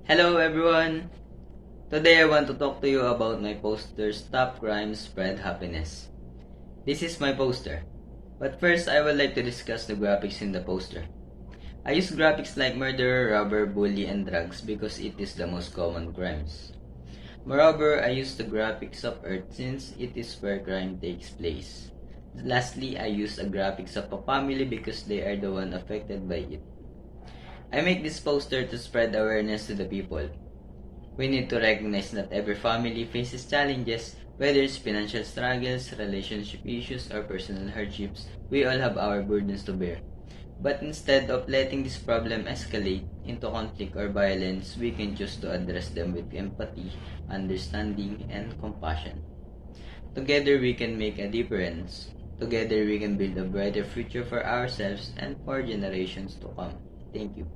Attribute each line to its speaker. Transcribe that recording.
Speaker 1: Hello everyone! Today I want to talk to you about my poster Stop Crime Spread Happiness. This is my poster. But first I would like to discuss the graphics in the poster. I use graphics like murder, robber, bully, and drugs because it is the most common crimes. Moreover, I use the graphics of Earth since it is where crime takes place. Lastly, I use a graphics of a family because they are the one affected by it. I make this poster to spread awareness to the people. We need to recognize that every family faces challenges, whether it's financial struggles, relationship issues, or personal hardships. We all have our burdens to bear. But instead of letting this problem escalate into conflict or violence, we can choose to address them with empathy, understanding, and compassion. Together we can make a difference. Together we can build a brighter future for ourselves and for generations to come. Thank you.